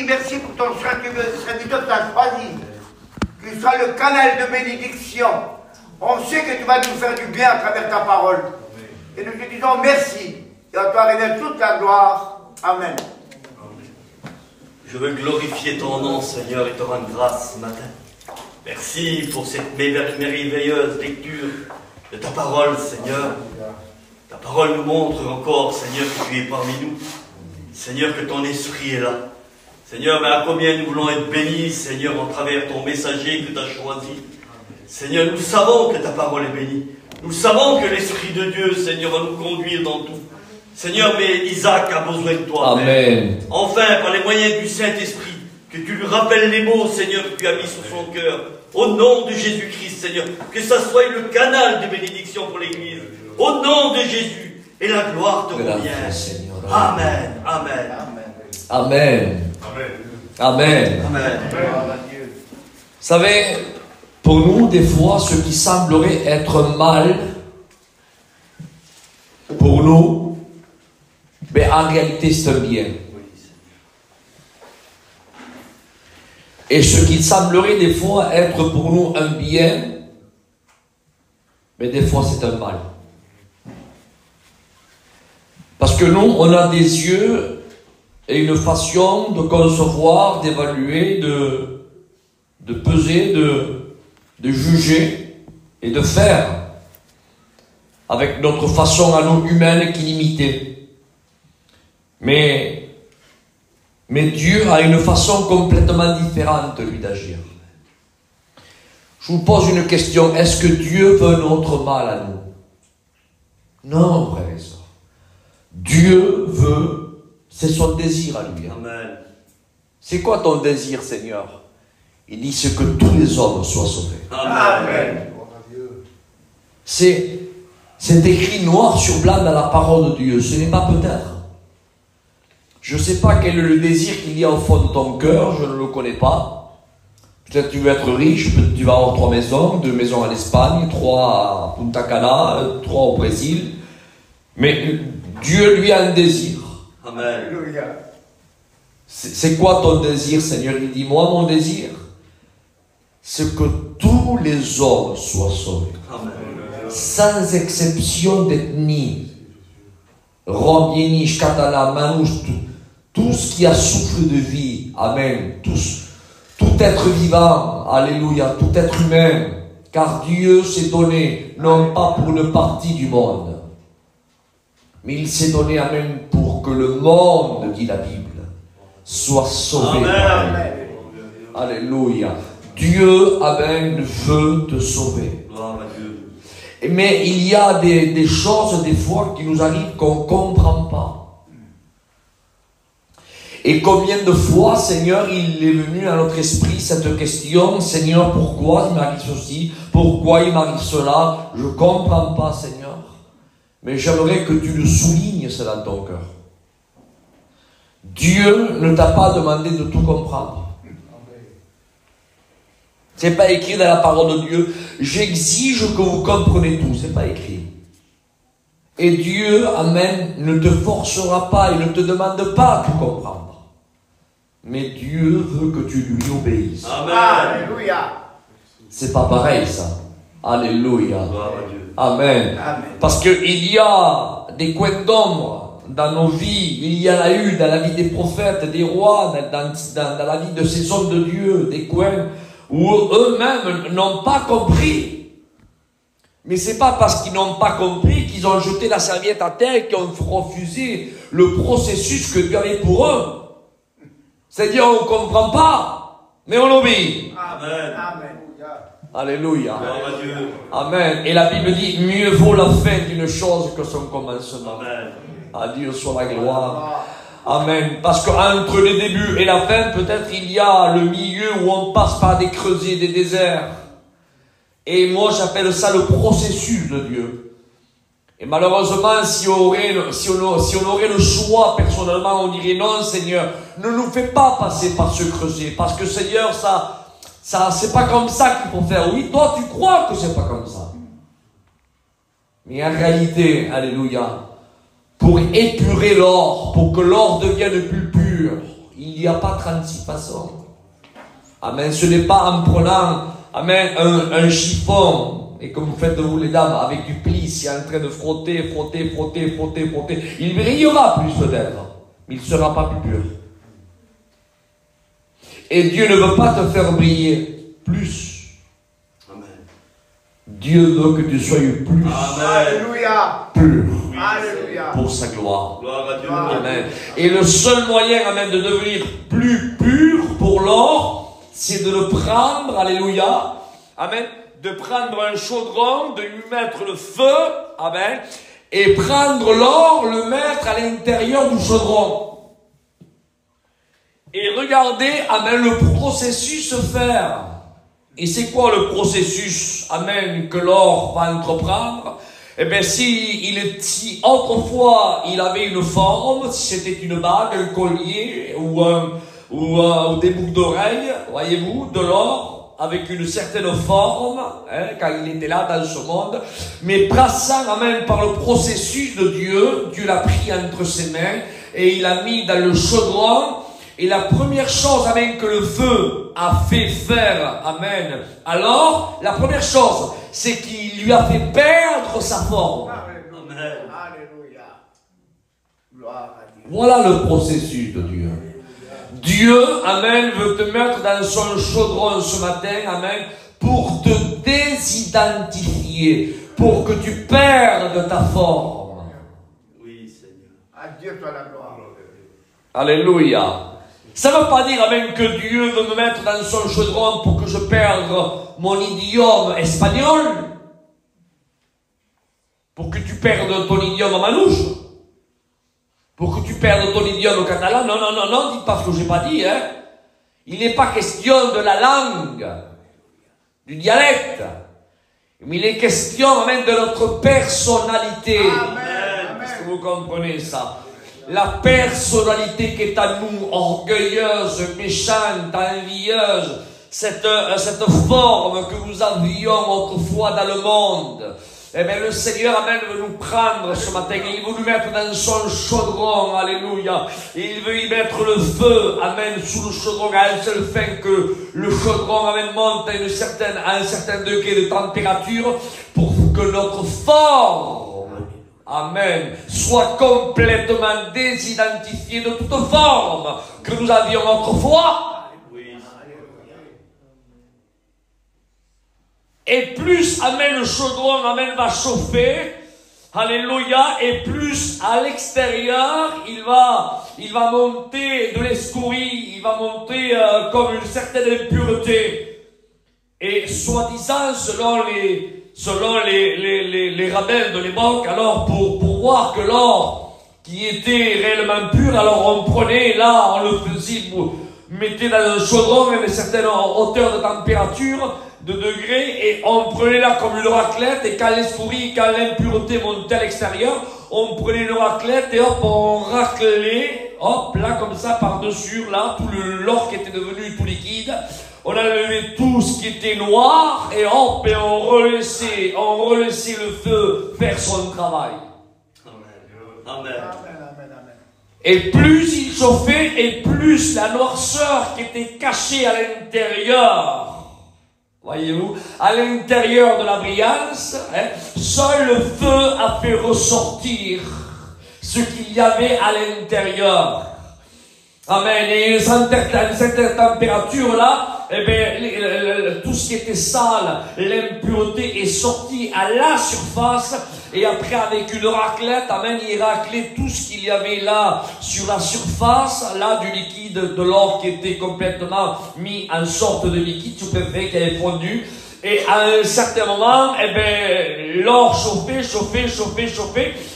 merci pour ton serviteur que tu as choisi. Qu'il soit le canal de bénédiction. On sait que tu vas nous faire du bien à travers ta parole. Et nous te disons merci. Et à toi révèle toute la gloire. Amen. Je veux glorifier ton nom, Seigneur, et te rendre grâce ce matin. Merci pour cette merveilleuse lecture de ta parole, Seigneur. Ta parole nous montre encore, Seigneur, que tu es parmi nous. Seigneur, que ton esprit est là. Seigneur, mais à combien nous voulons être bénis, Seigneur, en travers ton messager que tu as choisi. Seigneur, nous savons que ta parole est bénie. Nous savons que l'Esprit de Dieu, Seigneur, va nous conduire dans tout. Seigneur, mais Isaac a besoin de toi. Amen. Enfin, par les moyens du Saint-Esprit, que tu lui rappelles les mots, Seigneur, que tu as mis sur son cœur. Au nom de Jésus-Christ, Seigneur, que ça soit le canal de bénédiction pour l'Église. Au nom de Jésus, et la gloire te revient. Amen. Amen. Amen. Amen. Amen. Vous savez, pour nous, des fois, ce qui semblerait être mal, pour nous, mais en réalité, c'est un bien. Et ce qui semblerait des fois être pour nous un bien, mais des fois, c'est un mal. Parce que nous, on a des yeux et une façon de concevoir, d'évaluer, de peser, de juger et de faire avec notre façon à nous humaine qui est limitée. Mais Dieu a une façon complètement différente, lui, d'agir. Je vous pose une question, est-ce que Dieu veut notre mal à nous? Non, frère et sœur. Dieu veut, c'est son désir à lui. Amen. C'est quoi ton désir, Seigneur? Il dit, c'est que tous les hommes soient sauvés. Amen. C'est écrit noir sur blanc dans la parole de Dieu. Ce n'est pas peut-être. Je ne sais pas quel est le désir qu'il y a au fond de ton cœur, je ne le connais pas. Peut-être tu veux être riche, peut-être tu vas avoir 3 maisons, 2 maisons en Espagne, 3 à Punta Cana, 3 au Brésil. Mais Dieu, lui, a un désir. Amen. C'est quoi ton désir, Seigneur? Il dit, moi, mon désir, c'est que tous les hommes soient sauvés. Amen. Sans exception d'ethnie. Rome, Yéniche, Catalan, Manouche, tout ce qui a souffle de vie. Amen. Tout être vivant. Alléluia. Tout être humain. Car Dieu s'est donné, non pas pour une partie du monde, mais il s'est donné, amen, pour que le monde, dit la Bible, soit sauvé. Amen. Alléluia. Dieu, amen, veut te sauver. Gloire à Dieu. Mais il y a des choses, des fois, qui nous arrivent qu'on ne comprend pas. Et combien de fois, Seigneur, il est venu à notre esprit cette question, Seigneur, pourquoi il m'arrive ceci? Pourquoi il m'arrive cela? Je ne comprends pas, Seigneur. Mais j'aimerais que tu le soulignes, cela dans ton cœur. Dieu ne t'a pas demandé de tout comprendre. C'est pas écrit dans la parole de Dieu. J'exige que vous compreniez tout. C'est pas écrit. Et Dieu, amen, ne te forcera pas, il ne te demande pas de tout comprendre. Mais Dieu veut que tu lui obéisses. Amen. Alléluia. C'est pas pareil, ça. Alléluia. Gloire à Dieu. Amen. Amen. Parce qu'il y a des coins d'ombre dans nos vies. Il y en a eu dans la vie des prophètes, des rois, dans la vie de ces hommes de Dieu, des coins où eux-mêmes n'ont pas compris. Mais c'est pas parce qu'ils n'ont pas compris qu'ils ont jeté la serviette à terre et qu'ils ont refusé le processus que Dieu avait pour eux. C'est-à-dire, on ne comprend pas, mais on obéit. Amen. Amen. Alléluia. Gloire à Dieu. Amen. Et la Bible dit, mieux vaut la fin d'une chose que son commencement. Amen. À Dieu soit la gloire. Amen. Parce qu'entre le début et la fin, peut-être il y a le milieu où on passe par des creusets, des déserts. Et moi, j'appelle ça le processus de Dieu. Et malheureusement, si on aurait le choix, personnellement, on dirait non, Seigneur, ne nous fais pas passer par ce creuset. Parce que, Seigneur, ça, c'est pas comme ça qu'il faut faire. Oui, toi, tu crois que c'est pas comme ça. Mais en réalité, alléluia, pour épurer l'or, pour que l'or devienne plus pur, Il n'y a pas 36 façons. Amen. Ce n'est pas en prenant, amen, un chiffon, et comme vous faites vous les dames, avec du pli, si en train de frotter. Il brillera plus peut-être, mais il ne sera pas plus pur. Et Dieu ne veut pas te faire briller plus. Amen. Dieu veut que tu sois plus. Alléluia. Pur. Alléluia. Pour sa gloire. Gloire à Dieu. Amen. Et le seul moyen, amen, de devenir plus pur pour l'or, c'est de le prendre, alléluia, amen, de prendre un chaudron, de lui mettre le feu, amen, et prendre l'or, le mettre à l'intérieur du chaudron. Et regardez, amen, le processus se faire. Et c'est quoi le processus, amen, que l'or va entreprendre? Eh bien, si autrefois il avait une forme, si c'était une bague, un collier ou des boucles d'oreilles, voyez-vous, de l'or, avec une certaine forme, hein, quand il était là dans ce monde, mais passant, amen, par le processus de Dieu, Dieu l'a pris entre ses mains et il l'a mis dans le chaudron. Et la première chose, amen, que le feu a fait faire, amen, alors, la première chose, c'est qu'il lui a fait perdre sa forme. Amen. Alléluia. Gloire à Dieu. Voilà le processus de Dieu. Dieu, amen, veut te mettre dans son chaudron ce matin, amen, pour te désidentifier, pour que tu perdes ta forme. Oui, Seigneur. À Dieu soit la gloire. Alléluia. Ça ne veut pas dire, amen, que Dieu veut me mettre dans son chaudron pour que je perde mon idiome espagnol, pour que tu perdes ton idiome manouche, pour que tu perdes ton idiome catalan. Non, dites pas ce que je n'ai pas dit, hein. Il n'est pas question de la langue, du dialecte, mais il est question, amen, de notre personnalité. Amen. Est-ce que vous comprenez ça? La personnalité qui est à nous, orgueilleuse, méchante, envieuse, cette forme que nous avions autrefois dans le monde, eh bien le Seigneur, amen, veut nous prendre ce matin et il veut nous mettre dans son chaudron, alléluia, et il veut y mettre le feu, amen, sous le chaudron à un seul fin que le chaudron, amen, monte à un certain degré de température pour que notre forme, amen, soit complètement désidentifié de toute forme que nous avions autrefois. Oui. Et plus, amen, le chaudron, amen, va chauffer, alléluia, et plus à l'extérieur, il va monter de l'escourie, il va monter comme une certaine impureté. Et soi-disant, selon les rabbins de l'époque, alors pour voir que l'or qui était réellement pur, alors on prenait là, on le faisait, mettait dans un chaudron avec une certaine hauteur de température, de degrés, et on prenait là comme une raclette, et quand l'escourie, quand l'impureté montait à l'extérieur, on prenait une raclette et hop, on raclait, hop, là comme ça par-dessus, là, tout l'or qui était devenu tout liquide. On enlevait tout ce qui était noir et hop, et on relaissait le feu faire son travail. Amen. Et plus il chauffait, et plus la noirceur qui était cachée à l'intérieur, voyez-vous, à l'intérieur de la brillance, hein, seul le feu a fait ressortir ce qu'il y avait à l'intérieur. Amen. Et une certaine température là, eh bien, tout ce qui était sale, l'impureté est sorti à la surface, et après avec une raclette, amen, il raclait tout ce qu'il y avait là sur la surface, là du liquide de l'or qui était complètement mis en sorte de liquide stupéfiant qui avait fondu. Et à un certain moment, eh ben, l'or chauffait,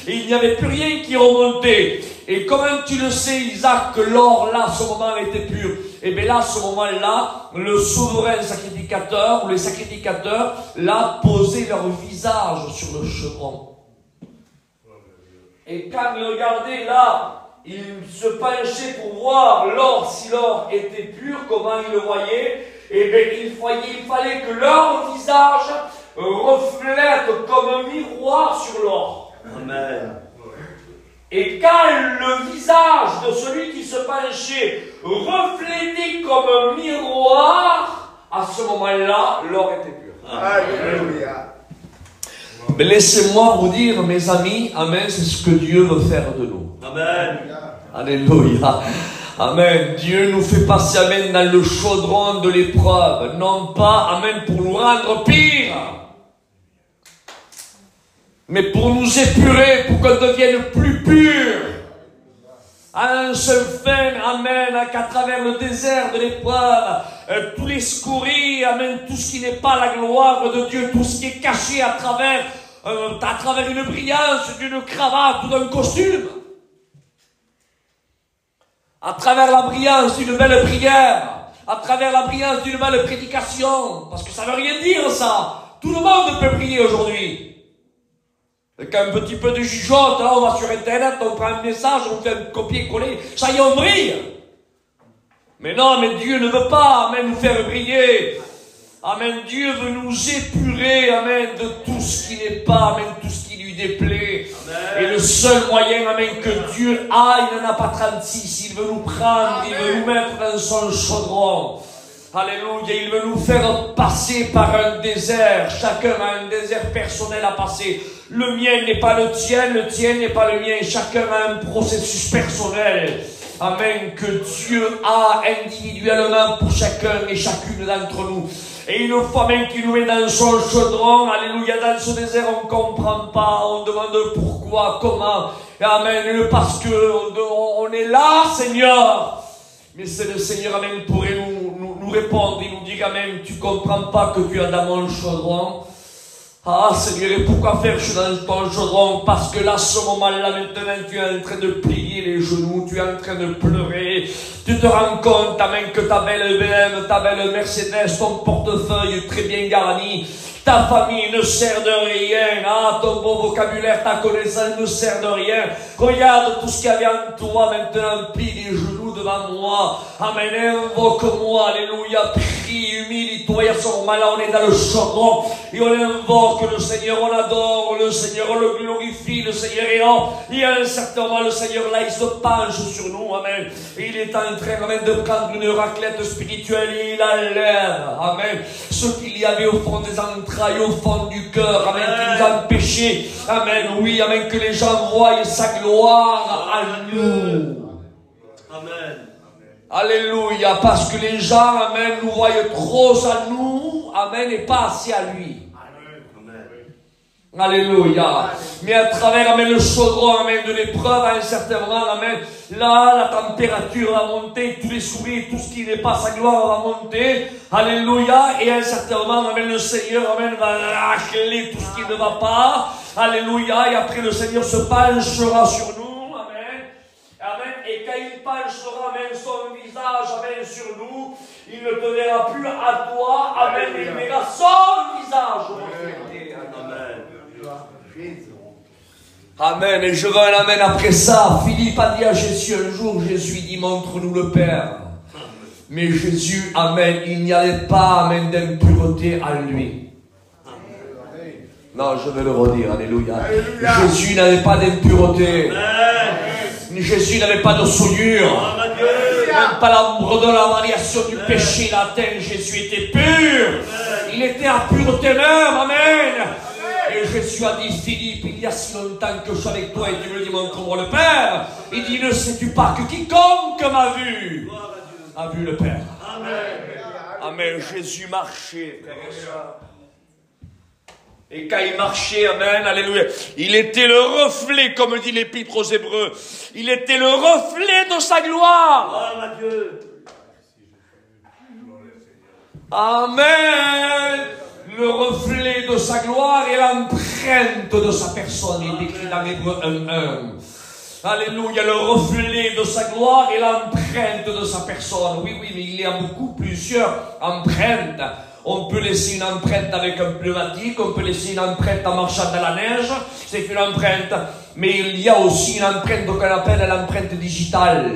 et il n'y avait plus rien qui remontait. Et comment tu le sais, Isaac, que l'or là, à ce moment était pur? Et bien là, à ce moment-là, le souverain sacrificateur, ou les sacrificateurs, là, posaient leur visage sur le chaudron. Et quand ils regardaient là, ils se penchaient pour voir l'or, si l'or était pur, comment ils le voyaient. Et bien, il fallait que leur visage reflète comme un miroir sur l'or. Amen. Et quand le visage de celui qui se penchait reflétait comme un miroir, à ce moment-là, l'or était pur. Alléluia. Mais laissez-moi vous dire, mes amis, amen, c'est ce que Dieu veut faire de nous. Amen. Alléluia. Amen. Dieu nous fait passer, amen, dans le chaudron de l'épreuve. Non pas, amen, pour nous rendre pire, mais pour nous épurer, pour qu'on devienne plus pur. À un seul fin, amen, qu'à travers le désert de l'épreuve, tous les scories, amen, tout ce qui n'est pas la gloire de Dieu, tout ce qui est caché à travers une brillance d'une cravate ou d'un costume, à travers la brillance d'une belle prière, à travers la brillance d'une belle prédication, parce que ça veut rien dire ça. Tout le monde peut prier aujourd'hui. Avec un petit peu de jugeote, là, on va sur Internet, on prend un message, on fait un copier-coller, ça y est, on brille. Mais non, mais Dieu ne veut pas, amen, nous faire briller. Amen, Dieu veut nous épurer, amen, de tout ce qui n'est pas, amen, tout ce qui lui déplaît. Amen. Et le seul moyen, amen, que Dieu a, il n'en a pas 36, il veut nous prendre, il veut nous mettre dans son chaudron. Alléluia, il veut nous faire passer par un désert. Chacun a un désert personnel à passer. Le mien n'est pas le tien n'est pas le mien. Chacun a un processus personnel. Amen, que Dieu a individuellement pour chacun et chacune d'entre nous. Et une fois même qu'il nous met dans son chaudron, alléluia, dans ce désert, on ne comprend pas, on demande pourquoi, comment. Amen, parce que on est là, Seigneur. Mais c'est le Seigneur, amen, pourrait nous répondre. Il nous dit, amen, tu comprends pas que tu es dans mon chaudron. Ah, Seigneur, et pourquoi faire je suis dans ton chaudron? Parce que là, à ce moment-là, maintenant, tu es en train de plier les genoux, tu es en train de pleurer. Tu te rends compte, amen, que ta belle BM, ta belle Mercedes, ton portefeuille très bien garni, ta famille ne sert de rien. Ah, ton beau vocabulaire, ta connaissance ne sert de rien. Regarde tout ce qu'il y avait en toi, maintenant, plie les genoux devant moi. Amen, invoque-moi, alléluia, prie, humilie-toi. Et à ce moment-là, on est dans le chaudron et on invoque le Seigneur, on adore le Seigneur, on le glorifie, le Seigneur est là. Il y a un certain moment, le Seigneur là, il se penche sur nous, amen. Et il est en train, amen, de prendre une raclette spirituelle et il enlève, amen, ce qu'il y avait au fond des entrailles, au fond du cœur, amen, qui nous empêchait, amen, oui, amen, que les gens voient sa gloire à nous. Amen. Alléluia, parce que les gens, amen, nous voient trop à nous, amen, et pas assez à lui. Alléluia. Mais à travers, amen, le chaudron, amen, de l'épreuve, à un certain moment, amen, là, la température va monter, tous les souris, tout ce qui n'est pas sa gloire va monter. Alléluia. Et à un certain moment, amen, le Seigneur, amen, va racler tout ce qui ne va pas. Alléluia. Et après, le Seigneur se penchera sur nous. Amen. Amen. Et quand il penchera, amen, son visage, amen, sur nous, il ne te verra plus à toi, amen, il verra son visage reflété. Amen. Amen. Et je veux un amen après ça. Philippe a dit à Jésus un jour, Jésus dit, montre-nous le Père. Mais Jésus, amen, il n'y avait pas, amen, d'impureté en lui. Non, je vais le redire, alléluia. Jésus n'avait pas d'impureté. Jésus n'avait pas de souillure. Même pas l'ombre de la variation du péché latin. Jésus était pur. Il était à pureté même, amen. Et Jésus a dit, Philippe, il y a si longtemps que je suis avec toi et tu me dis, montre-moi le Père. Il dit, ne sais-tu pas que quiconque m'a vu a vu le Père. Amen. Jésus marchait, frère et sœur. Et quand il marchait, amen, alléluia, il était le reflet, comme dit l'Épître aux Hébreux, il était le reflet de sa gloire. Amen. Le reflet de sa gloire et l'empreinte de sa personne. Il est écrit dans Hébreux 1:1. Alléluia, le reflet de sa gloire et l'empreinte de sa personne. Oui, mais il y a plusieurs empreintes. On peut laisser une empreinte avec un pneumatique, on peut laisser une empreinte en marchant dans la neige, c'est une empreinte. Mais il y a aussi une empreinte qu'on appelle l'empreinte digitale,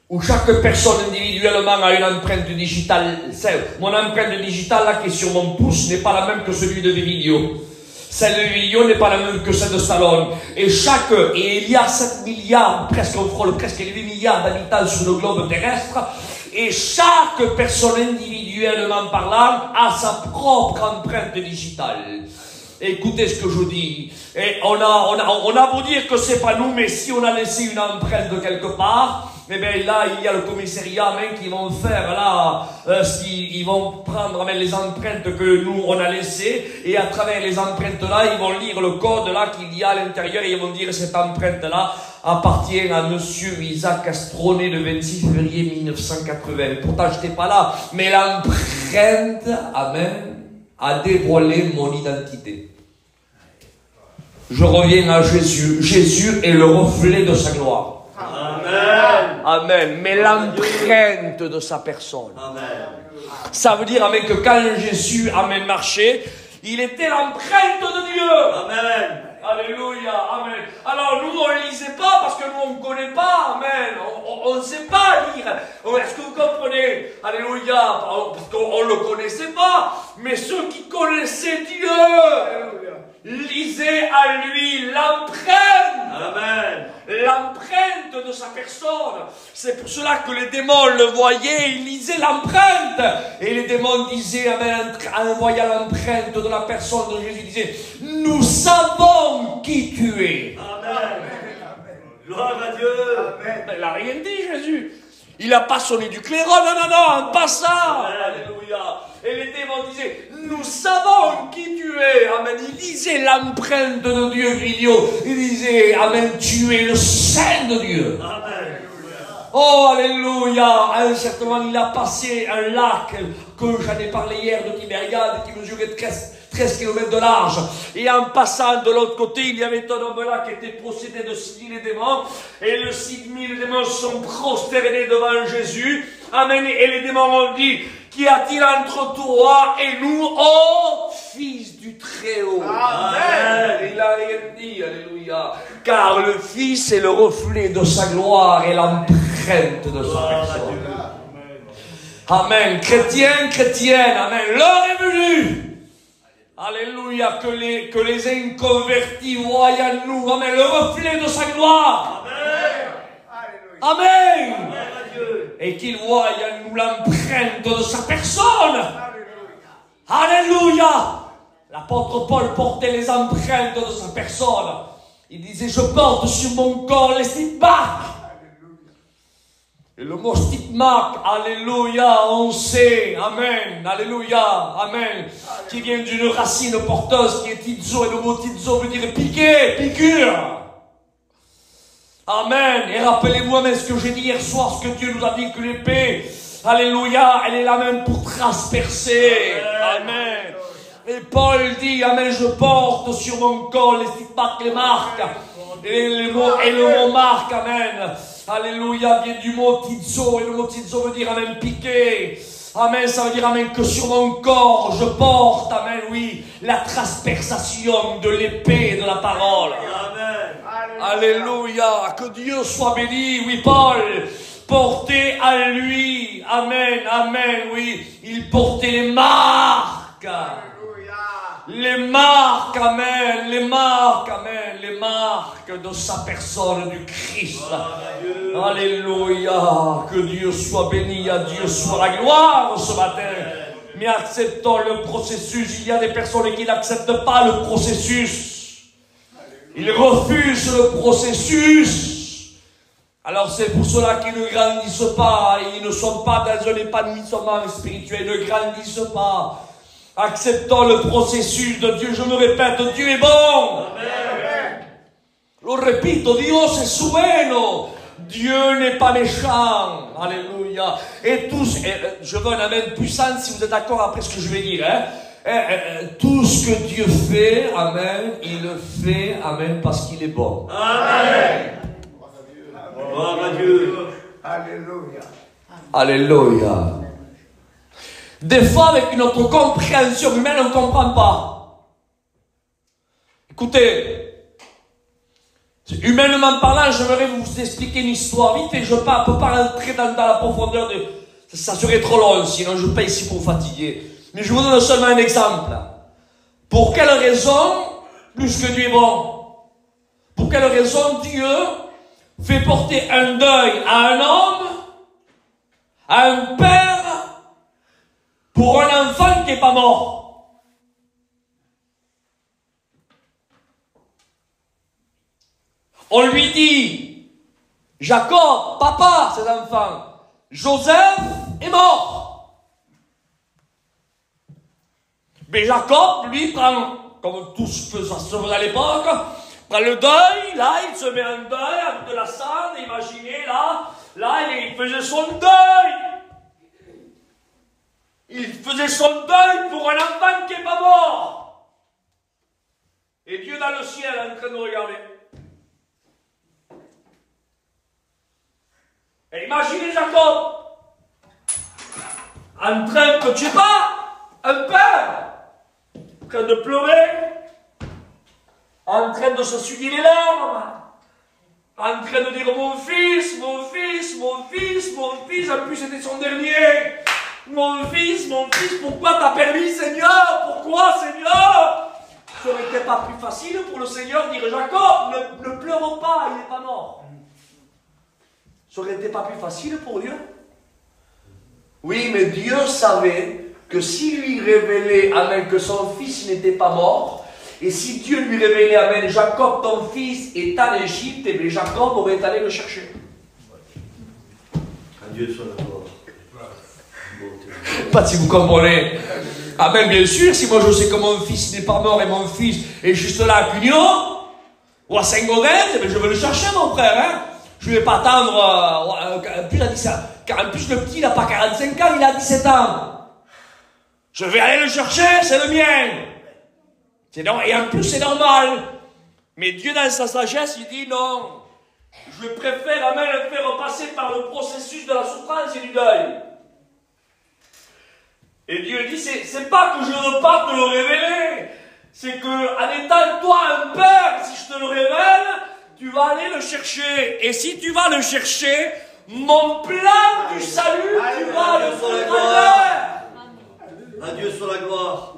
où chaque personne individuellement a une empreinte digitale. Mon empreinte digitale là qui est sur mon pouce n'est pas la même que celui de des vidéos. Celle de Lyon n'est pas la même que celle de Salon. Et il y a 7 milliards, presque, on frôle presque les 8 milliards d'habitants sur le globe terrestre. Et chaque personne individuellement parlant a sa propre empreinte digitale. Écoutez ce que je dis. Et on a beau dire que c'est pas nous, mais si on a laissé une empreinte de quelque part, eh bien là, il y a le commissariat qui vont faire là, ils vont prendre les empreintes que nous on a laissées, et à travers les empreintes là, ils vont lire le code là qu'il y a à l'intérieur, et ils vont dire cette empreinte là appartient à monsieur Isaac Castro, né le 26 février 1980. Pourtant, je n'étais pas là, mais l'empreinte, amen, a dévoilé mon identité. Je reviens à Jésus. Jésus est le reflet de sa gloire. Amen. Amen. Mais l'empreinte de sa personne. Amen. Ça veut dire, amen, que quand Jésus, amen, marchait, il était l'empreinte de Dieu. Amen. Alléluia, amen. Alors nous on ne lisait pas parce que nous on ne connaît pas, amen. On ne sait pas lire. Est-ce que vous comprenez? Alléluia, parce qu'on ne le connaissait pas. Mais ceux qui connaissaient Dieu lisaient à lui l'empreinte. Amen. L'empreinte de sa personne. C'est pour cela que les démons le voyaient, ils lisaient l'empreinte. Et les démons disaient, amen, en voyant l'empreinte de la personne de Jésus, ils disaient, nous savons qui tu es. Amen. Gloire à Dieu. Amen. Il n'a rien dit, Jésus. Il n'a pas sonné du clairon, non, pas ça. Alléluia. Et les démons disaient, nous savons qui tu es. Amen. Il lisait l'empreinte de Dieu vidéo. Il disait, amen, tu es le Saint de Dieu. Amen. Oh, alléluia. Certainement, il a passé un lac que j'en ai parlé hier de Tibériade qui mesurait 13 km de large. Et en passant de l'autre côté, il y avait un homme là qui était possédé de 6000 démons. Et les 6000 démons sont prosternés devant Jésus. Amen. Et les démons ont dit, qu'y a-t-il entre toi et nous, ô Fils du Très-Haut? Amen. Il n'a rien dit, alléluia. Car le Fils est le reflet de sa gloire et l'empreinte de sa personne. Amen. Chrétiens, chrétiennes, amen. L'heure est venue. Alléluia, que les inconvertis voient en nous, amen, le reflet de sa gloire. Amen. Amen. Gloire à Dieu. Et qu'ils voient en nous l'empreinte de sa personne. Alléluia. L'apôtre Paul portait les empreintes de sa personne. Il disait, je porte sur mon corps les stigmates. Et le mot stigmate, alléluia, on sait, amen, alléluia, amen, qui vient d'une racine porteuse qui est tizo, et le mot tizo veut dire piquer, piqûre. Amen. Et rappelez-vous, amen, ce que j'ai dit hier soir, ce que Dieu nous a dit, que l'épée, alléluia, elle est la même pour transpercer. Amen. Et Paul dit, amen, je porte sur mon corps les stigmates, les marques. Et le mot marque, amen. Alléluia, vient du mot tizo. Et le mot tizo veut dire, amen, piqué. Amen, ça veut dire, amen, que sur mon corps, je porte, amen, oui, la transperçation de l'épée de la parole. Amen. Alléluia, que Dieu soit béni, oui, Paul, portait à lui, amen, amen, oui, il portait les marques. Les marques, amen, les marques, amen, les marques de sa personne, du Christ. Alléluia, que Dieu soit béni, à Dieu soit la gloire ce matin. Mais acceptons le processus. Il y a des personnes qui n'acceptent pas le processus. Ils refusent le processus. Alors c'est pour cela qu'ils ne grandissent pas. Ils ne sont pas dans un épanouissement spirituel. Ils ne grandissent pas. Acceptons le processus de Dieu. Je me répète, Dieu est bon. Amen. Lo repito, Dios es bueno. Dieu n'est pas méchant. Alléluia. Et tous, je veux un amen puissant si vous êtes d'accord après ce que je vais dire. Tout ce que Dieu fait, amen, il le fait, amen, parce qu'il est bon. Amen. Gloire à Dieu. Alléluia. Alléluia. Des fois, avec notre compréhension humaine, on ne comprend pas. Écoutez, humainement parlant, j'aimerais vous expliquer une histoire vite et je ne peux pas rentrer dans la profondeur de... Ça serait trop long, sinon je paye ici pour vous fatiguer. Mais je vous donne seulement un exemple. Pour quelle raison plus que Dieu est bon? Pour quelle raison Dieu fait porter un deuil à un homme, à un père, pour un enfant qui n'est pas mort? On lui dit, Jacob, papa, ses enfants, Joseph est mort. Mais Jacob, lui, prend, comme tout se faisait à l'époque, prend le deuil, là, il se met en deuil avec de la cendre, imaginez, là, il faisait son deuil. Il faisait son deuil pour un enfant qui n'est pas mort. Et Dieu dans le ciel est en train de regarder. Et imaginez Jacob, en train de, tu sais pas, un père, en train de pleurer, en train de s'essuyer les larmes, en train de dire mon fils, mon fils, mon fils, mon fils, en plus c'était son dernier. Mon fils, pourquoi t'as permis, Seigneur? Pourquoi, Seigneur? Ça n'aurait été pas plus facile pour le Seigneur de dire Jacob, ne pleure pas, il n'est pas mort. Ça aurait été pas plus facile pour Dieu? Oui, mais Dieu savait que s'il lui révélait, amen, que son fils n'était pas mort, et si Dieu lui révélait, amen, Jacob, ton fils est en Égypte, et bien Jacob aurait allé le chercher. À Dieu soit la gloire. Pas si vous comprenez. Amen, bien sûr, si moi je sais que mon fils n'est pas mort et mon fils est juste là à Cugnon, ou à Saint-Gaudens, je vais le chercher, mon frère, hein. Je ne vais pas attendre, en plus le petit, il n'a pas 45 ans, il a 17 ans. Je vais aller le chercher, c'est le mien. Et en plus, c'est normal. Mais Dieu, dans sa sagesse, il dit non. Je préfère, amen, le faire passer par le processus de la souffrance et du deuil. Et Dieu dit, c'est pas que je ne veux pas te le révéler. C'est que, en étant toi un père, si je te le révèle, tu vas aller le chercher. Et si tu vas le chercher, mon plan du salut, tu vas le faire. À Dieu soit la gloire.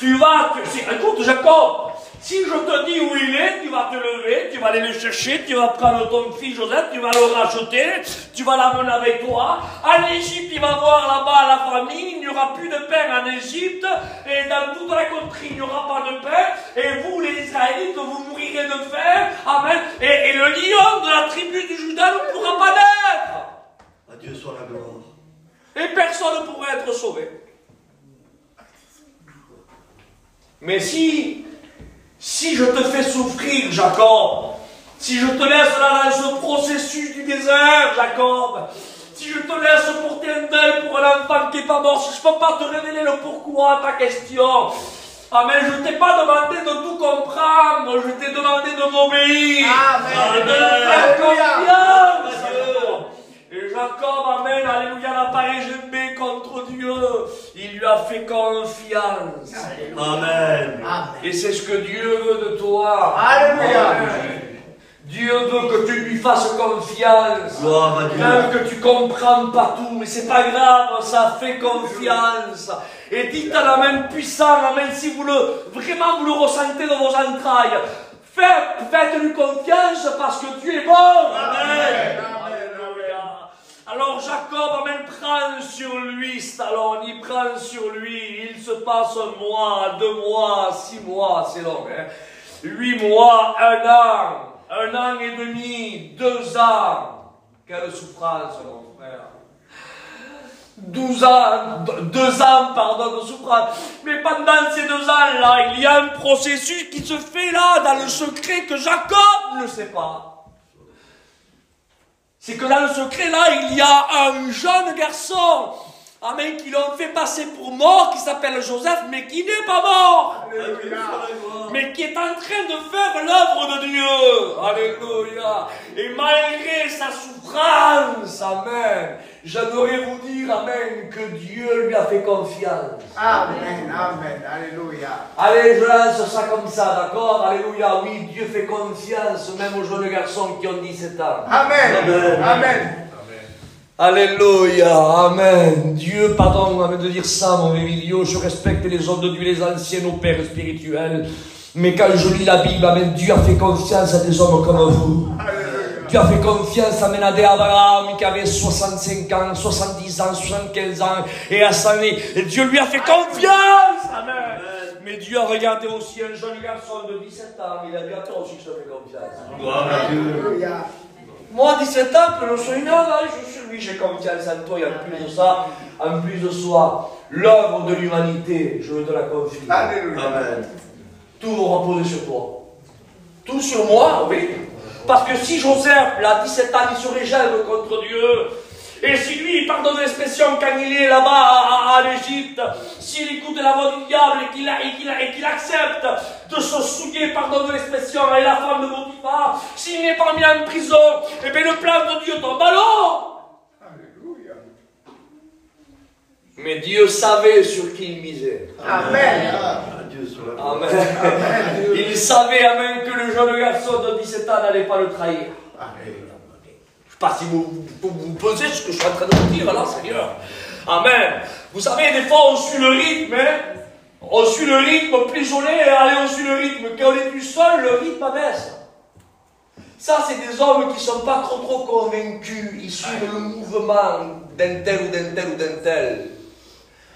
Écoute, Jacob, si je te dis où il est, tu vas te lever, tu vas aller le chercher, tu vas prendre ton fils Joseph, tu vas le racheter, tu vas l'amener avec toi. En Égypte, il va voir là-bas la famille, il n'y aura plus de pain en Égypte, et dans toute la contrée, il n'y aura pas de pain, et vous, les Israélites, vous mourirez de faim. Amen. Et le lion de la tribu du Juda ne pourra pas naître. À Dieu soit la gloire. Et personne ne pourra être sauvé. Mais si je te fais souffrir, Jacob, si je te laisse là dans ce processus du désert, Jacob, si je te laisse porter un deuil pour un enfant qui n'est pas mort, si je ne peux pas te révéler le pourquoi à ta question, amen, je ne t'ai pas demandé de tout comprendre, je t'ai demandé de m'obéir, et de me faire confiance. Et Jacob, amen, alléluia, n'a pas régimbé contre Dieu. Il lui a fait confiance. Amen. Et c'est ce que Dieu veut de toi. Alléluia. Amen. Dieu veut que tu lui fasses confiance. Gloire à Dieu. Même que tu comprends pas tout, mais c'est pas grave, ça fait confiance. Et dites à la même puissance, amen, si vous vraiment vous le ressentez dans vos entrailles. Faites-lui confiance parce que Dieu est bon. Amen. Alors Jacob, amen, prend sur lui Stallone, il prend sur lui, il se passe 1 mois, 2 mois, 6 mois, c'est long, hein. 8 mois, 1 an et demi, 2 ans. Quelle souffrance, mon frère. 2 ans, pardon, de souffrance. Mais pendant ces 2 ans-là, il y a un processus qui se fait là, dans le secret que Jacob ne sait pas. C'est que dans le secret, là, il y a un jeune garçon, amen, qui l'ont fait passer pour mort, qui s'appelle Joseph, mais qui n'est pas mort. Alléluia. Mais qui est en train de faire l'œuvre de Dieu. Alléluia. Et malgré sa souffrance, amen, j'aimerais vous dire, amen, que Dieu lui a fait confiance. Amen, amen, alléluia. Allez, je lance ça comme ça, d'accord? Alléluia, oui, Dieu fait confiance même aux jeunes garçons qui ont 17 ans. Amen, Amen. amen. Alléluia, Amen. Dieu, pardon de dire ça, mon Emilio, je respecte les hommes de Dieu, les anciens, nos pères spirituels. Mais quand je lis la Bible, Amen, Dieu a fait confiance à des hommes comme vous. Dieu a fait confiance à Abraham qui avait 65 ans, 70 ans, 75 ans et à 100 ans. Et Dieu lui a fait confiance. Amen. Mais Dieu a regardé aussi un jeune garçon de 17 ans. Il a dit, attends aussi que je te fais confiance. Alléluia. Moi, 17 ans, je suis une je suis lui, j'ai confiance en toi. Et en plus de ça, en plus de soi, l'œuvre de l'humanité, je veux te la confier. Alléluia. Amen. Tout va reposer sur toi. Tout sur moi, oui. Parce que si Joseph, là, 17 ans, il se régèle contre Dieu, et si lui, pardonne l'expression, quand il est là-bas à l'Égypte, s'il écoute la voix du diable et qu'il accepte de se souiller, pardonne l'expression, et la femme de Potiphar, s'il n'est pas mis en prison, eh bien le plan de Dieu tombe à l'eau. Alléluia. Mais Dieu savait sur qui il misait. Amen. Adieu sur la Amen. Il savait, Amen, que le jeune garçon de 17 ans n'allait pas le trahir. Je ne sais pas si vous pensez ce que je suis en train de vous dire là, Seigneur. Amen. Vous savez, des fois on suit le rythme, hein. On suit le rythme, pigeonné, allez, on suit le rythme. Quand on est plus seul, le rythme baisse. Ça, c'est des hommes qui ne sont pas trop convaincus. Ils suivent le mouvement d'un tel ou d'un tel ou d'un tel.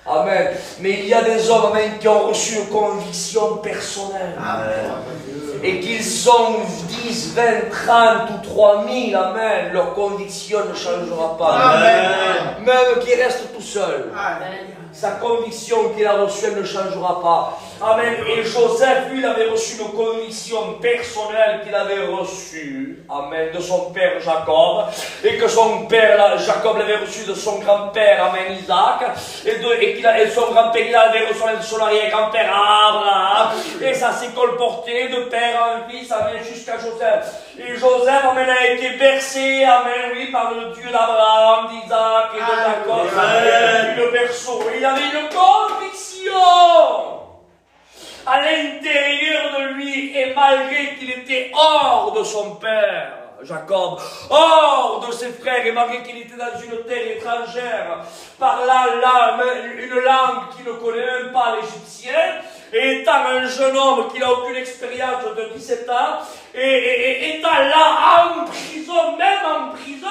Amen. Mais il y a des hommes, amen, qui ont reçu une conviction personnelle. Amen. Et qu'ils sont 10, 20, 30 ou 3000, amen, leur conviction ne changera pas. Amen. Même qu'il reste tout seul. Amen. Sa conviction qu'il a reçue, elle ne changera pas. Amen. Et Joseph, lui, il avait reçu une conviction personnelle qu'il avait reçue, amen, de son père Jacob, et que son père, Jacob, l'avait reçu de son grand-père, amen, Isaac, et son grand-père, il avait reçu de son arrière-grand-père Abraham, et ça s'est colporté de père en fils, amen, jusqu'à Joseph. Et Joseph, amen, a été bercé, amen, oui, par le Dieu d'Abraham, d'Isaac et de Jacob, amen, le berceau. Il avait une conviction à l'intérieur de lui, et malgré qu'il était hors de son père, Jacob, hors de ses frères, et malgré qu'il était dans une terre étrangère, parlant là une langue qu'il ne connaît même pas, l'égyptien, et étant un jeune homme qui n'a aucune expérience de 17 ans, et étant là en prison, même en prison,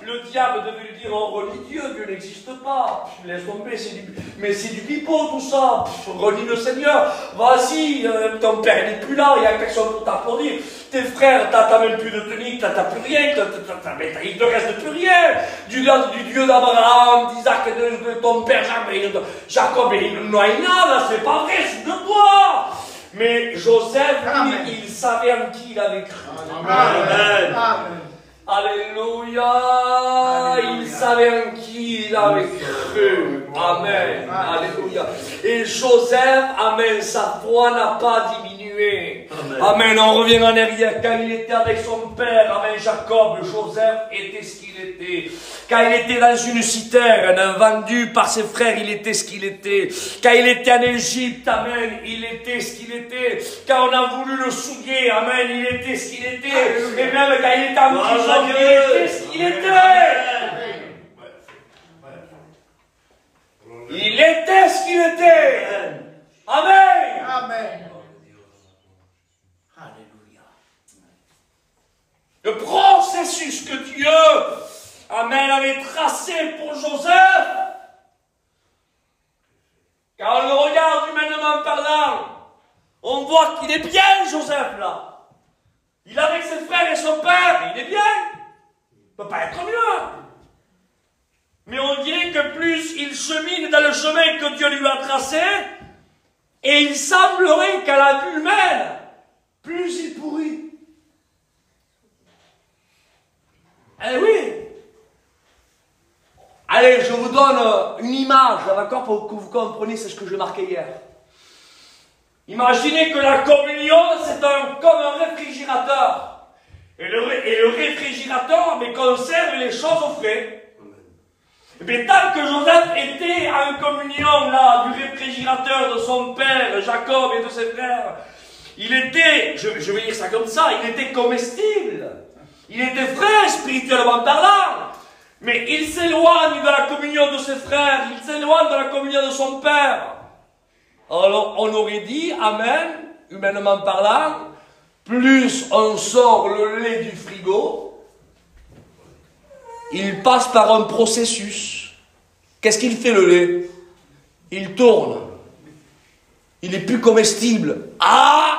le diable devait lui dire, oh, renie Dieu, Dieu n'existe pas. Laisse tomber, c'est du pipeau tout ça. Renie le Seigneur. Vas-y, ton père n'est plus là, il n'y a personne pour t'applaudir. Tes frères, t'as même plus de tenue, t'as plus rien, il ne reste plus rien. Du Dieu d'Abraham, d'Isaac, de ton père Jacob, il n'a rien, c'est pas vrai, c'est de toi. Mais Joseph, lui, il savait en qui il avait cru. Amen. Amen. Alléluia. Il savait en qui il avait cru. Amen. Alléluia. Et Joseph, amen, sa foi n'a pas diminué. Amen. On revient en arrière. Quand il était avec son père, amen, Jacob, Joseph était ce qu'il était. Quand il était dans une citerne, vendu par ses frères, il était ce qu'il était. Quand il était en Égypte, amen, il était ce qu'il était. Quand on a voulu le souiller, amen, il était ce qu'il était. Et même quand il était en prison, il était ce qu'il était. Il était ce qu'il était. Amen. Amen. Alléluia. Le processus que Dieu, amen, avait tracé pour Joseph, quand on le regarde humainement parlant, on voit qu'il est bien, Joseph, là. Il est avec ses frères et son père, il est bien. Il ne peut pas être mieux. Mais on dirait que plus il chemine dans le chemin que Dieu lui a tracé, et il semblerait qu'à la vue humaine, plus il pourrit. Eh oui. Allez, je vous donne une image, d'accord, pour que vous compreniez ce que j'ai marqué hier. Imaginez que la communion, c'est comme un réfrigérateur. Et le réfrigérateur, mais conserve les choses au frais. Mais tant que Joseph était en communion là du réfrigérateur de son père, Jacob et de ses frères, il était, je vais dire ça comme ça, il était comestible. Il était frais spirituellement parlant. Mais il s'éloigne de la communion de ses frères, il s'éloigne de la communion de son père. Alors on aurait dit, amen, humainement parlant, plus on sort le lait du frigo, il passe par un processus. Qu'est-ce qu'il fait le lait? Il tourne. Il est plus comestible. Ah!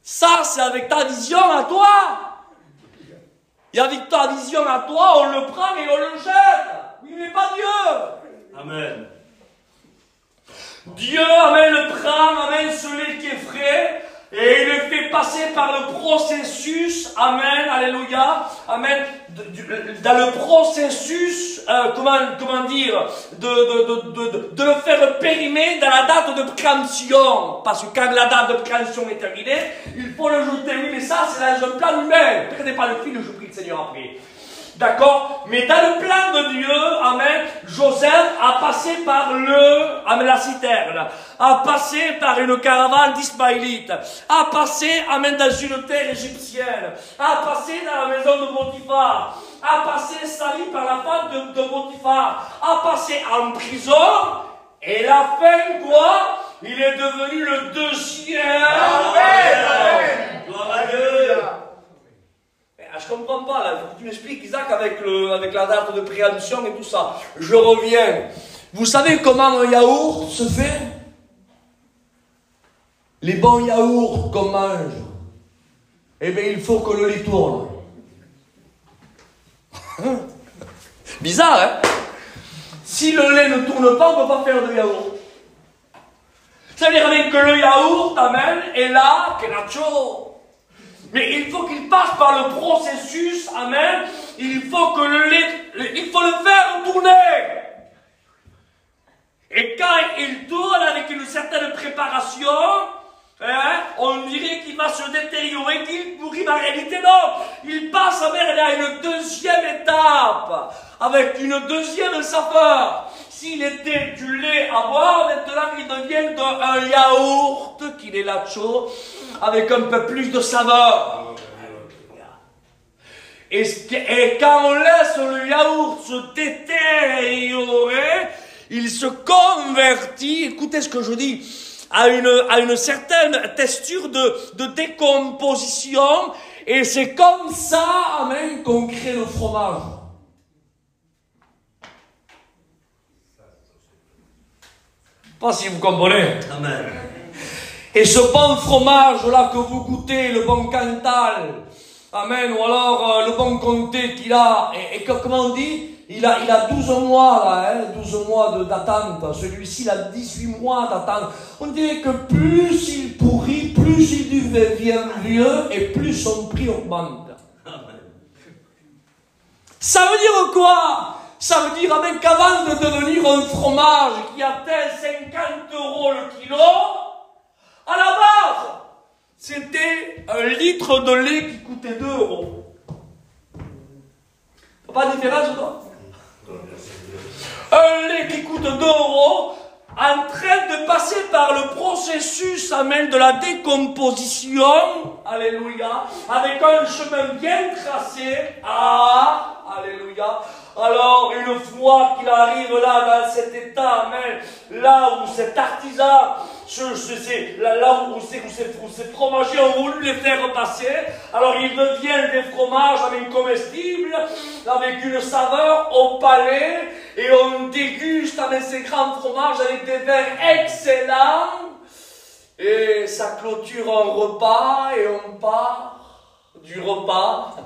Ça, c'est avec ta vision à toi. Et avec ta vision à toi, on le prend et on le jette. Il n'est pas Dieu. Amen. Dieu, amen, le prend, amen, ce lait qui est frais, et il le fait passer par le processus, amen, alléluia, amen, dans le processus, comment dire, de le faire périmer dans la date de préemption, parce que quand la date de préemption est terminée, il faut le jeter. Oui, mais ça, c'est dans un plan humain. Ne perdez pas le fil, je prie le Seigneur après. D'accord? Mais dans le plan de Dieu, amen, Joseph a passé par la citerne, a passé par une caravane d'Ismaélites, a passé, amen, dans une terre égyptienne, a passé dans la maison de Potiphar, a passé sali par la femme de Potiphar, a passé en prison, et la fin, quoi? Il est devenu le deuxième. Amen. Gloire à Dieu. Je comprends pas, là. Il faut que tu m'expliques, Isaac, avec la date de préemption et tout ça. Je reviens. Vous savez comment un yaourt se fait? Les bons yaourts qu'on mange, eh bien, il faut que le lait tourne. Bizarre, hein? Si le lait ne tourne pas, on ne peut pas faire de yaourt. Ça veut dire que le yaourt, amen, est là, que la chose. Mais il faut qu'il passe par le processus, amen. Il faut que le lait, il faut le faire tourner. Et quand il tourne avec une certaine préparation, hein, on dirait qu'il va se détériorer, qu'il pourrit. Mais en réalité, non. Il passe, amen, à une deuxième étape, avec une deuxième saveur. S'il était du lait à boire, maintenant il devient un yaourt, qu'il est lacho, avec un peu plus de saveur. Et quand on laisse le yaourt se détériorer, il se convertit, écoutez ce que je dis, à une certaine texture de décomposition, et c'est comme ça, amen, qu'on crée le fromage. Pas si vous comprenez. Amen. Et ce bon fromage-là que vous goûtez, le bon Cantal, amen, ou alors le bon comté qu'il a, et comment on dit, il a 12 mois là, hein, 12 mois d'attente, celui-ci il a 18 mois d'attente. On dirait que plus il pourrit, plus il devient vieux, et plus son prix augmente. Amen. Ça veut dire quoi? Ça veut dire, amen, qu'avant de devenir un fromage qui atteint 50 € le kilo, à la base, c'était un litre de lait qui coûtait 2 €. Pas de différence, toi? Un lait qui coûte 2 € en train de passer par le processus, amen, de la décomposition, alléluia, avec un chemin bien tracé, alléluia. Alors, une fois qu'il arrive là, dans cet état, amen, là où cet artisan, là où ces fromagers ont voulu les faire passer, alors ils deviennent des fromages, amen, comestibles, avec une saveur au palais, et on déguste, amen, ces grands fromages avec des vins excellents, et ça clôture un repas, et on part du repas,